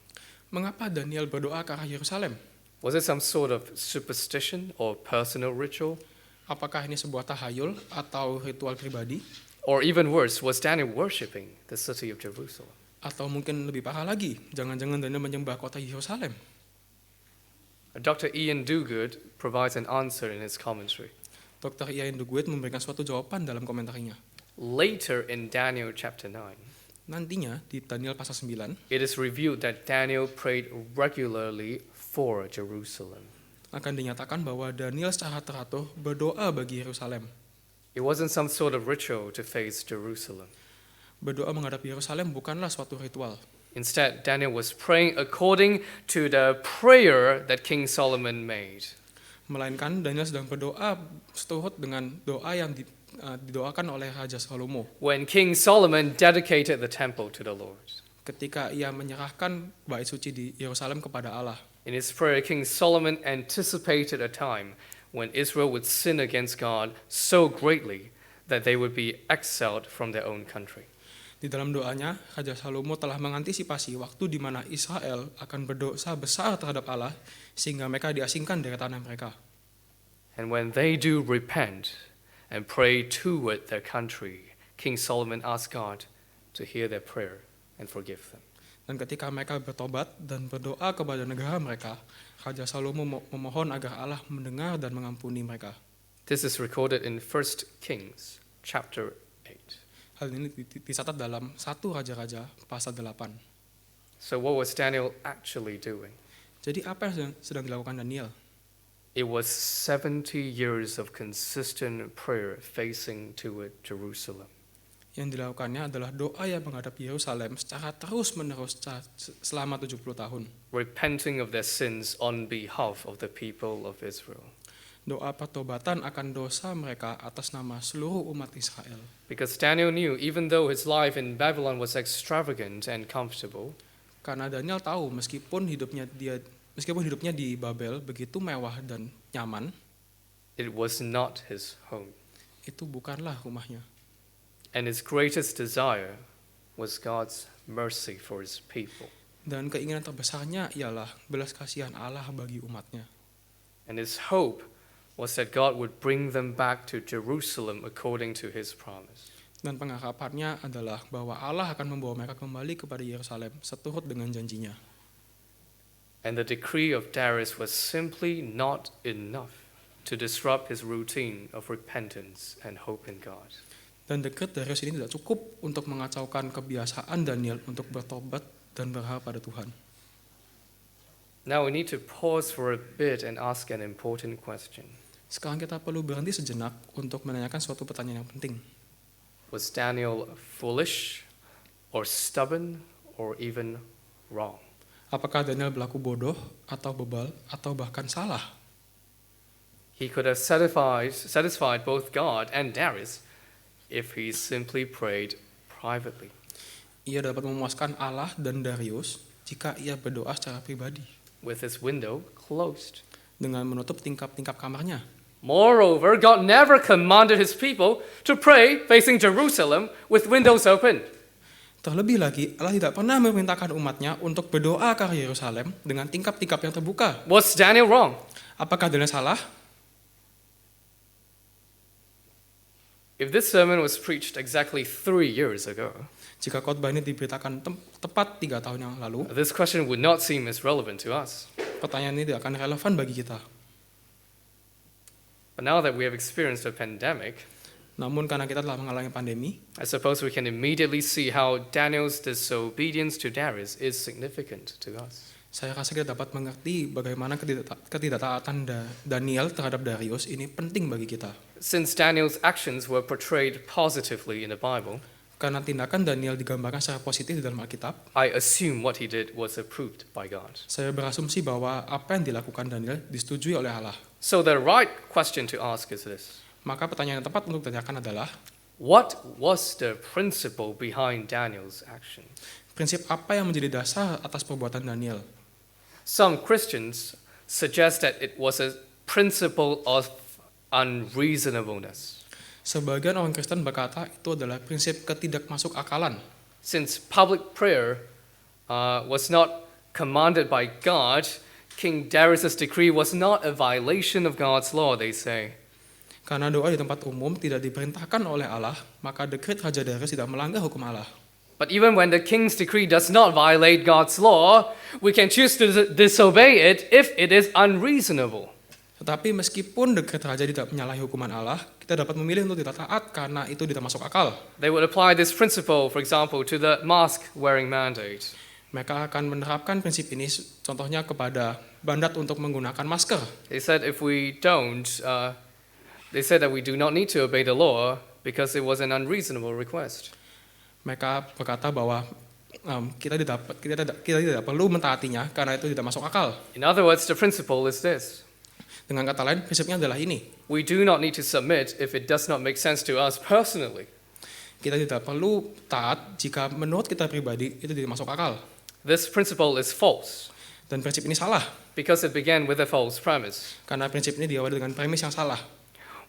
Mengapa Daniel berdoa ke arah Yerusalem? Was it some sort of superstition or personal ritual? Apakah ini sebuah tahayul atau ritual pribadi? Or even worse, was Daniel worshipping the city of Jerusalem? Atau mungkin lebih parah lagi, jangan-jangan Daniel menyembah kota Yerusalem? Dr. Ian Duguid provides an answer in his commentary. Dr. Ian Duguid memberikan suatu jawaban dalam komentarnya. Later in Daniel chapter 9, Nantinya di Daniel pasal 9 it is revealed that Daniel prayed regularly for Jerusalem. akan dinyatakan bahwa Daniel secara teratur berdoa bagi Yerusalem. It wasn't some sort of ritual to face Jerusalem. Berdoa menghadap Yerusalem bukanlah suatu ritual. Instead, Daniel was praying according to the prayer that King Solomon made. Melainkan Daniel sedang berdoa seturut dengan doa yang didoakan oleh Raja Salomo When King Solomon dedicated the temple to the Lord. ketika ia menyerahkan bait suci di Yerusalem kepada Allah. In his prayer, King Solomon anticipated a time when Israel would sin against God so greatly that they would be exiled from their own country. Di dalam doanya, Raja Salomo telah mengantisipasi waktu di mana Israel akan berdosa besar terhadap Allah sehingga mereka diasingkan dari tanah mereka. And when they do repent and pray toward their country, King Solomon asked God to hear their prayer and forgive them. Dan ketika mereka bertobat dan berdoa kepada negara mereka, Raja Salomo memohon agar Allah mendengar dan mengampuni mereka. This is recorded in 1 Kings chapter 8. Hal ini dicatat dalam 1 Raja-Raja pasal 8. So what was Daniel actually doing? Jadi apa yang sedang dilakukan Daniel? It was 70 years of consistent prayer facing toward Jerusalem. Yang dilakukannya adalah doa yang menghadap Yerusalem secara terus-menerus selama 70 tahun. Repenting of their sins on behalf of the people of Israel. Doa pertobatan akan dosa mereka atas nama seluruh umat Israel. Because Daniel knew, even though his life in Babylon was extravagant and comfortable, Karena Daniel tahu meskipun hidupnya di Babel begitu mewah dan nyaman, it was not his home. itu bukanlah rumahnya. And his greatest desire was God's mercy for his people. Dan keinginan terbesarnya ialah belas kasihan Allah bagi umatnya. And his hope was that God would bring them back to Jerusalem according to his promise. Dan pengharapannya adalah bahwa Allah akan membawa mereka kembali kepada Yerusalem seturut dengan janjinya. And the decree of Darius was simply not enough to disrupt his routine of repentance and hope in God. Dan dekret Darius ini tidak cukup untuk mengacaukan kebiasaan Daniel untuk bertobat dan berharap pada Tuhan. Now we need to pause for a bit and ask an important question. Sekarang kita perlu berhenti sejenak untuk menanyakan suatu pertanyaan yang penting. Was Daniel foolish or stubborn or even wrong? Apakah Daniel berlaku bodoh atau bebal atau bahkan salah? He could have satisfied both God and Darius if he simply prayed privately. Ia dapat memuaskan Allah dan Darius jika ia berdoa secara pribadi with his window closed. dengan menutup tingkap-tingkap kamarnya. Moreover, God never commanded his people to pray facing Jerusalem with windows open. Terlebih lagi, Allah tidak pernah memerintahkan umatnya untuk berdoa ke arah Yerusalem dengan tingkap-tingkap yang terbuka. Was Daniel wrong? Apakah Daniel salah? If this sermon was preached exactly 3 years ago, Jika khotbah ini diberitakan tepat 3 tahun yang lalu, this question would not seem as relevant to us. pertanyaan ini tidak akan relevan bagi kita. But now that we have experienced a pandemic, Namun karena kita telah mengalami pandemi, I suppose we can immediately see how Daniel's disobedience to Darius is significant to us. saya rasa kita dapat mengerti bagaimana ketidaktaatan Daniel terhadap Darius ini penting bagi kita. Since Daniel's actions were portrayed positively in the Bible, Karena tindakan Daniel digambarkan secara positif di dalam Alkitab, I assume what he did was approved by God. saya berasumsi bahwa apa yang dilakukan Daniel disetujui oleh Allah. So the right question to ask is this: Maka pertanyaan yang tepat untuk ditanyakan adalah, what was the principle behind Daniel's action? prinsip apa yang menjadi dasar atas perbuatan Daniel? Some Christians suggest that it was a principle of unreasonableness. Sebagian orang Kristen berkata itu adalah prinsip ketidakmasuk akalan. Since public prayer was not commanded by God, King Darius' decree was not a violation of God's law, they say. Karena doa di tempat umum tidak diperintahkan oleh Allah, maka dekret Raja Darius tidak melanggar hukum Allah. But even when the king's decree does not violate God's law, we can choose to disobey it if it is unreasonable. Tetapi meskipun dekret raja tidak menyalahi hukuman Allah, kita dapat memilih untuk tidak taat karena itu tidak masuk akal. They would apply this principle, for example, to the mask-wearing mandate. Mereka akan menerapkan prinsip ini contohnya kepada mandat untuk menggunakan masker. They said if we don't, they said that we do not need to obey the law because it was an unreasonable request. Mereka berkata bahwa kita tidak perlu mentaatinya karena itu tidak masuk akal. In other words, the principle is this: Dengan kata lain, prinsipnya adalah ini. we do not need to submit if it does not make sense to us personally. Kita tidak perlu taat jika menurut kita pribadi itu tidak masuk akal. This principle is false Dan prinsip ini salah because it began with a false premise. karena prinsip ini diawali dengan premis yang salah.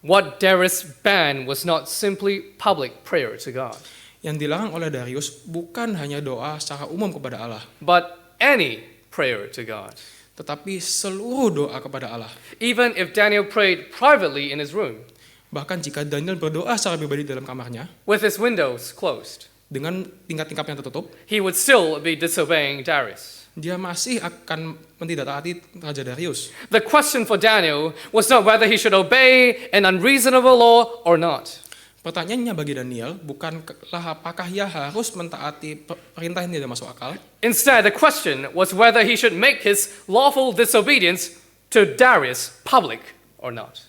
What Darius banned was not simply public prayer to God, Yang dilarang oleh Darius bukan hanya doa secara umum kepada Allah, but any prayer to God. tetapi seluruh doa kepada Allah. Even if Daniel prayed privately in his room, Bahkan jika Daniel berdoa secara pribadi dalam kamarnya, with his windows closed, dengan tingkap-tingkap yang tertutup, he would still be disobeying Darius. dia masih akan mentidaktaati Raja Darius. The question for Daniel was not whether he should obey an unreasonable law or not. Pertanyaannya bagi Daniel bukanlah apakah ia harus mentaati perintah yang tidak masuk akal, Instead, the question was whether he should make his lawful disobedience to Darius public or not.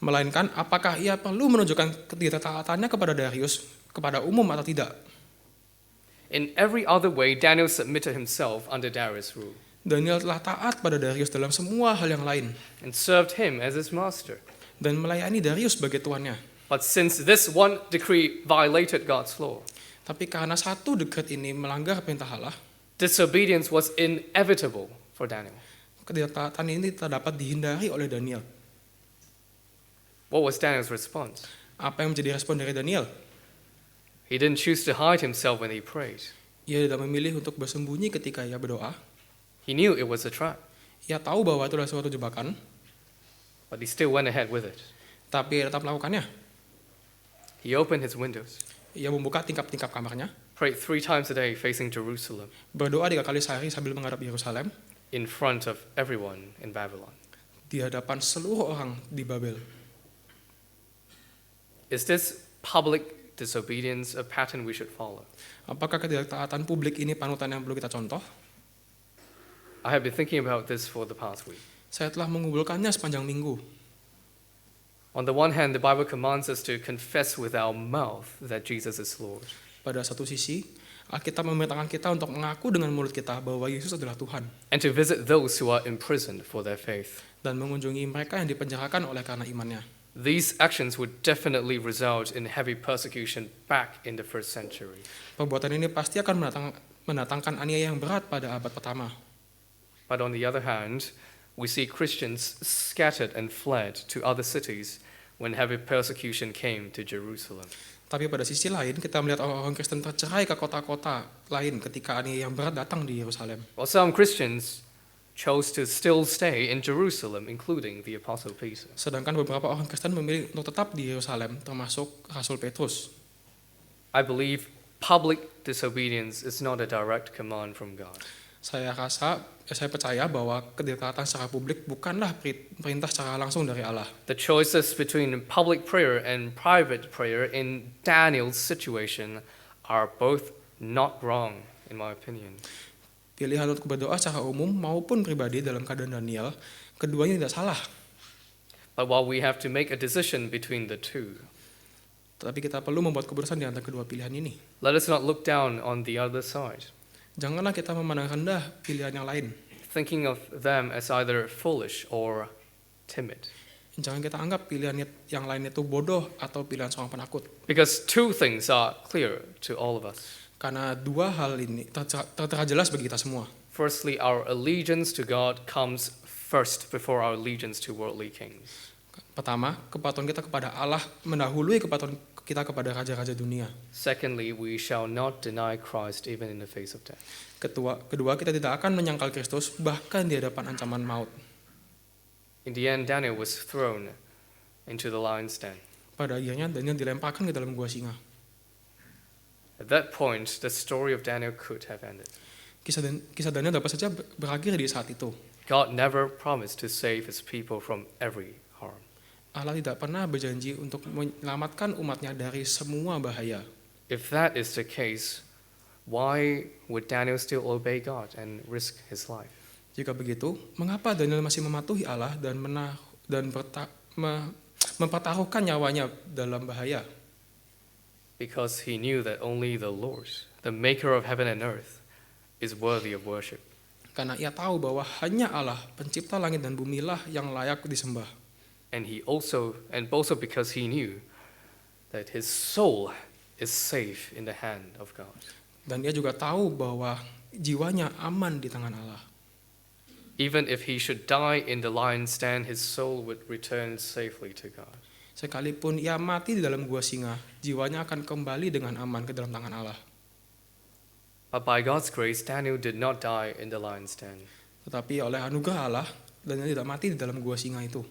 melainkan apakah ia perlu menunjukkan ketidaktaatannya kepada Darius kepada umum atau tidak. In every other way, Daniel submitted himself under Darius' rule Daniel telah taat pada Darius dalam semua hal yang lain and served him as his master. dan melayani Darius sebagai tuannya. But since this one decree violated God's law, Tapi karena satu dekret ini melanggar perintah Allah, disobedience was inevitable for Daniel. ketidaktaatan ini tak dapat dihindari oleh Daniel. What was Daniel's response? Apa yang menjadi respon dari Daniel? He didn't choose to hide himself when he prayed. Ia tidak memilih untuk bersembunyi ketika ia berdoa. He knew it was a trap, Ia tahu bahwa itu adalah suatu jebakan, but he still went ahead with it. tapi ia tetap melakukannya. He opened his windows, Ia membuka tingkap-tingkap kamarnya, prayed 3 times a day facing Jerusalem berdoa 3 kali sehari sambil menghadap Yerusalem in front of everyone in Babylon. di hadapan seluruh orang di Babel. Is this public disobedience a pattern we should follow? Apakah ketidaktaatan publik ini panutan yang perlu kita contoh? I have been thinking about this for the past week. Saya telah mengumpulkannya sepanjang minggu. On the one hand, the Bible commands us to confess with our mouth that Jesus is Lord. Pada satu sisi, Alkitab memerintahkan kita untuk mengaku dengan mulut kita bahwa Yesus adalah Tuhan and to visit those who are imprisoned for their faith. dan mengunjungi mereka yang dipenjarakan oleh karena imannya. These actions would definitely result in heavy persecution back in the first century. Perbuatan ini pasti akan mendatangkan aniaya yang berat pada abad pertama. But on the other hand, we see Christians scattered and fled to other cities when heavy persecution came to Jerusalem. Tapi pada sisi lain, kita melihat orang-orang Kristen tercerai ke kota-kota lain ketika aniaya yang berat datang di Yerusalem. While some Christians chose to still stay in Jerusalem, including the Apostle Peter. Sedangkan beberapa orang Kristen memilih untuk tetap di Yerusalem, termasuk Rasul Petrus. I believe public disobedience is not a direct command from God. Saya percaya bahwa kedekatan secara publik bukanlah perintah secara langsung dari Allah. The choices between public prayer and private prayer in Daniel's situation are both not wrong, in my opinion. Pilihan untuk berdoa secara umum maupun pribadi dalam keadaan Daniel, keduanya tidak salah. But while we have to make a decision between the two, Tetapi kita perlu membuat keputusan di antara kedua pilihan ini. let us not look down on the other side, Janganlah kita memandang rendah pilihan yang lain. thinking of them as either foolish or timid. Jangan kita anggap pilihan yang lain itu bodoh atau pilihan seorang penakut. Because two things are clear to all of us. Karena dua hal ini tertera jelas bagi kita semua. Firstly, our allegiance to God comes first before our allegiance to worldly kings. Pertama, kepatuhan kita kepada Allah mendahului kepatuhan kita kepada raja-raja dunia. Secondly, we shall not deny Christ even in the face of death. Kedua, kita tidak akan menyangkal Kristus bahkan di hadapan ancaman maut. In the end, Daniel was thrown into the lion's den. Pada akhirnya Daniel dilemparkan ke dalam gua singa. At that point, the story of Daniel could have ended. Kisah Daniel dapat saja berakhir di saat itu. God never promised to save his people from every harm. Allah tidak pernah berjanji untuk menyelamatkan umatnya dari semua bahaya. If that is the case, why would Daniel still obey God and risk his life? Jika begitu, mengapa Daniel masih mematuhi Allah dan mempertaruhkan nyawanya dalam bahaya? Because he knew that only the Lord, the maker of heaven and earth, is worthy of worship. Karena ia tahu bahwa hanya Allah, pencipta langit dan bumi lah yang layak disembah. And also because he knew that his soul is safe in the hand of God. Dan ia juga tahu bahwa jiwanya aman di tangan Allah. Even if he should die in the lion's den, his soul would return safely to God. Sekalipun ia mati di dalam gua singa, jiwanya akan kembali dengan aman ke dalam tangan Allah. But by God's grace, Daniel did not die in the lion's den. Tetapi oleh anugerah Allah, Daniel tidak mati di dalam gua singa itu.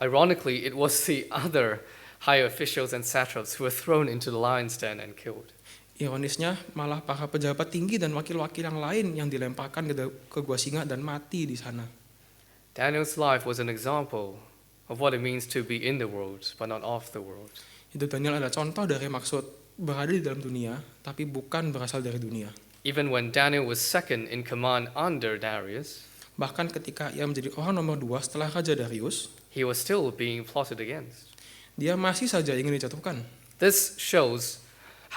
Ironically, it was the other high officials and satraps who were thrown into the lion's den and killed. Ironisnya, malah para pejabat tinggi dan wakil-wakil yang lain yang dilemparkan ke gua singa dan mati di sana. Daniel's life was an example of what it means to be in the world, but not of the world. Hidup Daniel adalah contoh dari maksud berada di dalam dunia, tapi bukan berasal dari dunia. Even when Daniel was second in command under Darius, Bahkan ketika ia menjadi orang nomor 2 setelah Raja Darius, he was still being plotted against. dia masih saja ingin dijatuhkan. This shows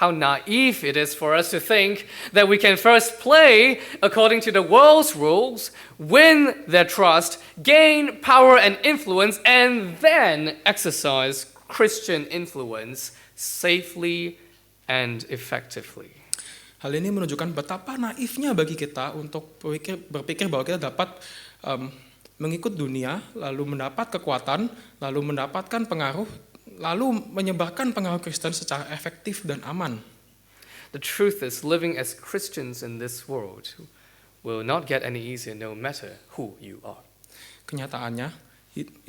how naive it is for us to think that we can first play according to the world's rules, win their trust, gain power and influence, and then exercise Christian influence safely and effectively. Hal ini menunjukkan betapa naifnya bagi kita untuk berpikir bahwa kita dapat mengikut dunia, lalu mendapat kekuatan, lalu mendapatkan pengaruh, lalu menyebarkan pengaruh Kristen secara efektif dan aman. The truth is, living as Christians in this world will not get any easier no matter who you are. Kenyataannya,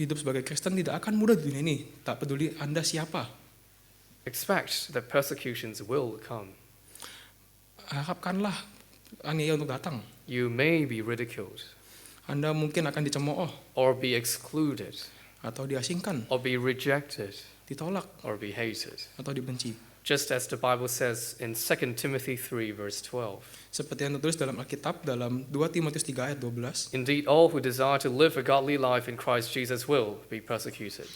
hidup sebagai Kristen tidak akan mudah di dunia ini, tak peduli Anda siapa. Expect that persecutions will come. Harapkanlah aniaya untuk datang. You may be ridiculed, Anda mungkin akan dicemooh, or be excluded, atau diasingkan, or be rejected, ditolak, or be hated. atau dibenci. Just as the Bible says in 2 Timothy 3 verse 12. Seperti yang tertulis dalam Alkitab dalam 2 Timotius 3 ayat 12. Indeed, all who desire to live a godly life in Christ Jesus will be persecuted.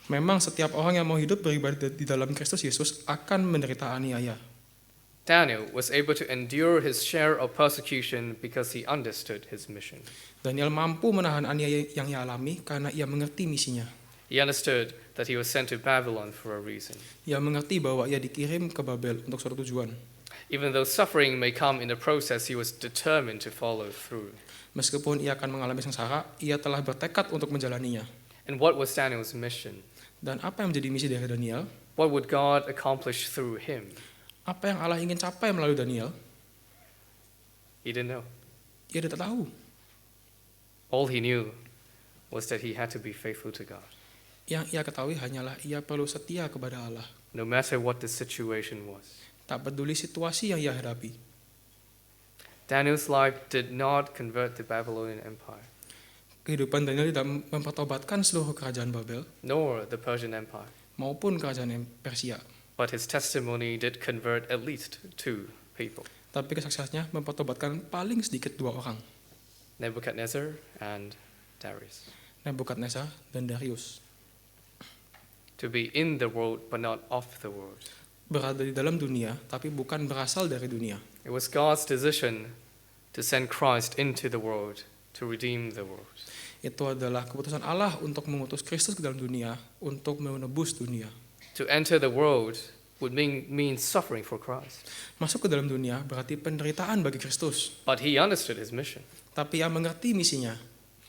Memang setiap orang yang mau hidup beribadah di dalam Kristus Yesus akan menderita aniaya. Daniel was able to endure his share of persecution because he understood his mission. Daniel mampu menahan aniaya yang ia alami karena ia mengerti misinya. He understood that he was sent to Babylon for a reason. Ia mengerti bahwa ia dikirim ke Babel untuk suatu tujuan. Even though suffering may come in the process, he was determined to follow through. Meskipun ia akan mengalami sengsara, ia telah bertekad untuk menjalaninya. And what was Daniel's mission? Dan apa yang menjadi misi dari Daniel? What would God accomplish through him? Apa yang Allah ingin capai melalui Daniel? He didn't know. Ia tidak tahu. All he knew was that he had to be faithful to God, Yang ia ketahui hanyalah ia perlu setia kepada Allah. no matter what the situation was. Tak peduli situasi yang ia hadapi. Daniel's life did not convert the Babylonian Empire, Kehidupan Daniel tidak mempertobatkan seluruh kerajaan Babel nor the Persian Empire, maupun kerajaan Persia. but his testimony did convert at least 2 people, Tapi kesaksiannya mempertobatkan paling sedikit 2 orang, Nebuchadnezzar and Darius. Nebukadnezar dan Darius. To be in the world but not of the world. Berada di dalam dunia, tapi bukan berasal dari dunia. It was God's decision to send Christ into the world to redeem the world. Itu adalah keputusan Allah untuk mengutus Kristus ke dalam dunia, untuk menebus dunia. To enter the world would mean suffering for Christ. Masuk ke dalam dunia berarti penderitaan bagi Kristus. But he understood his mission, Tapi ia mengerti misinya.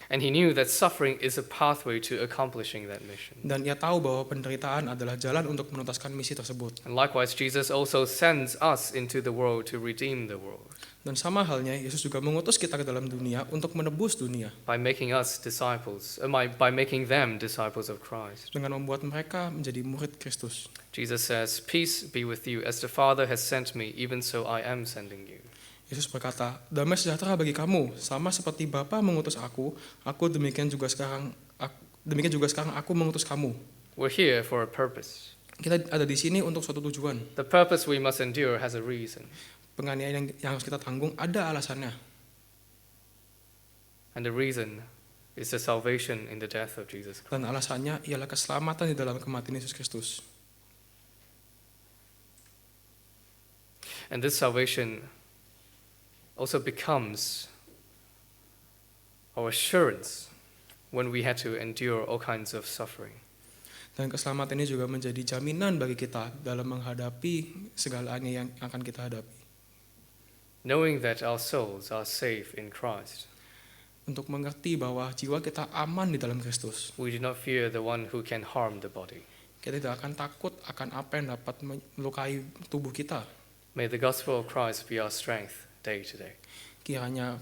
and he knew that suffering is a pathway to accomplishing that mission. Dan ia tahu bahwa penderitaan adalah jalan untuk menuntaskan misi tersebut. And likewise, Jesus also sends us into the world to redeem the world Dan sama halnya, Yesus juga mengutus kita ke dalam dunia untuk menebus dunia. by making us disciples, by making them disciples of Christ. Dengan membuat mereka menjadi murid Kristus. Jesus says, "Peace be with you, as the Father has sent me, even so I am sending you." Yesus berkata, damai sejahtera bagi kamu, sama seperti Bapa mengutus aku demikian juga sekarang aku mengutus kamu. We're here for a purpose. Kita ada di sini untuk suatu tujuan. The purpose we must endure has a reason, Penganiayaan yang harus kita tanggung ada alasannya. and the reason is the salvation in the death of Jesus Christ. Dan alasannya ialah keselamatan di dalam kematian Yesus Kristus. And this salvation also becomes our assurance when we had to endure all kinds of suffering. Dan keselamatan ini juga menjadi jaminan bagi kita dalam menghadapi segalanya yang akan kita hadapi. Knowing that our souls are safe in Christ, Untuk mengerti bahwa jiwa kita aman di dalam Kristus. we do not fear the one who can harm the body. Kita tidak akan takut akan apa yang dapat melukai tubuh kita. May the gospel of Christ be our strength day to day. Kiranya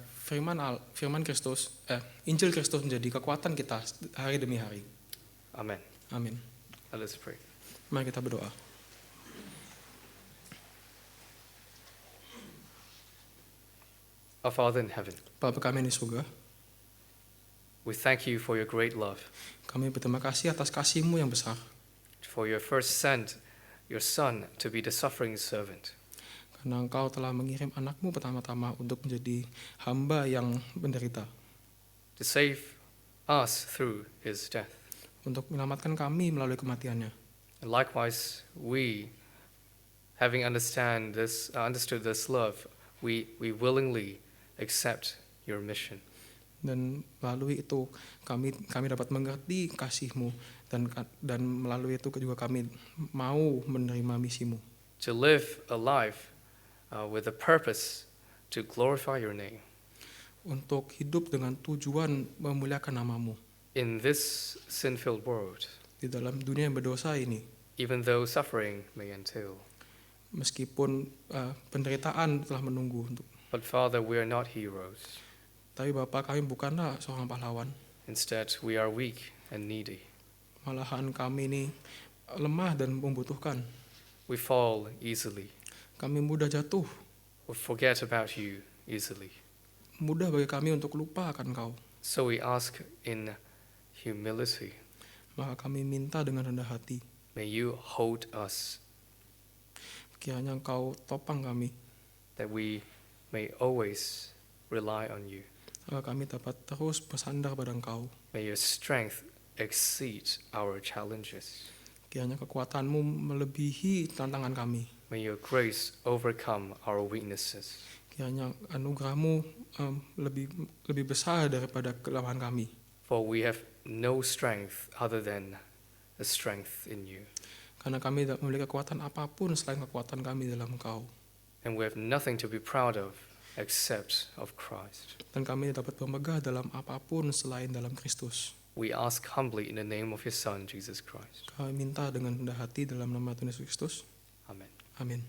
Injil Kristus menjadi kekuatan kita hari demi hari. Amen. Amin. Let us pray. Mari kita berdoa. Our Father in heaven, Bapa kami di surga, we thank you for your great love, kami berterima kasih atas kasih-Mu yang besar. for you first sent your Son to be the suffering servant. Karena Engkau telah mengirim anak-Mu pertama-tama untuk menjadi hamba yang menderita. To save us through his death. Untuk menyelamatkan kami melalui kematiannya. And likewise, we, having understood this love, we willingly accept your mission. Dan melalui itu kami dapat mengerti kasih-Mu. Dan melalui itu juga kami mau menerima misi-Mu. To live a life with a purpose to glorify your name. Untuk hidup dengan tujuan memuliakan nama-Mu. In this sin-filled world, Di dalam dunia yang berdosa ini. even though suffering may entail. Meskipun penderitaan telah menunggu. But Father, we are not heroes. Tapi Bapa, kami bukanlah seorang pahlawan. Instead, we are weak and needy. Malahan kami ini lemah dan membutuhkan. We fall easily. Kami mudah jatuh. We forget about you easily. Mudah bagi kami untuk lupa akan Kau. So we ask in humility, Maka kami minta dengan rendah hati. may you hold us, Kiranya Engkau topang kami. that we may always rely on you. Agar kami dapat terus bersandar pada Engkau. May your strength exceed our challenges. Kiranya kekuatan-Mu melebihi tantangan kami. May your grace overcome our weaknesses. Kiranya anugerah-Mu lebih besar daripada kelemahan kami. For we have no strength other than the strength in you. Karena kami tidak memiliki kekuatan apapun selain kekuatan kami dalam Engkau. And we have nothing to be proud of except of Christ. Dan kami tidak dapat bermegah dalam apapun selain dalam Kristus. We ask humbly in the name of your Son, Jesus Christ. Kami minta dengan rendah hati dalam nama Tuhan Yesus Kristus. Amen. Amin.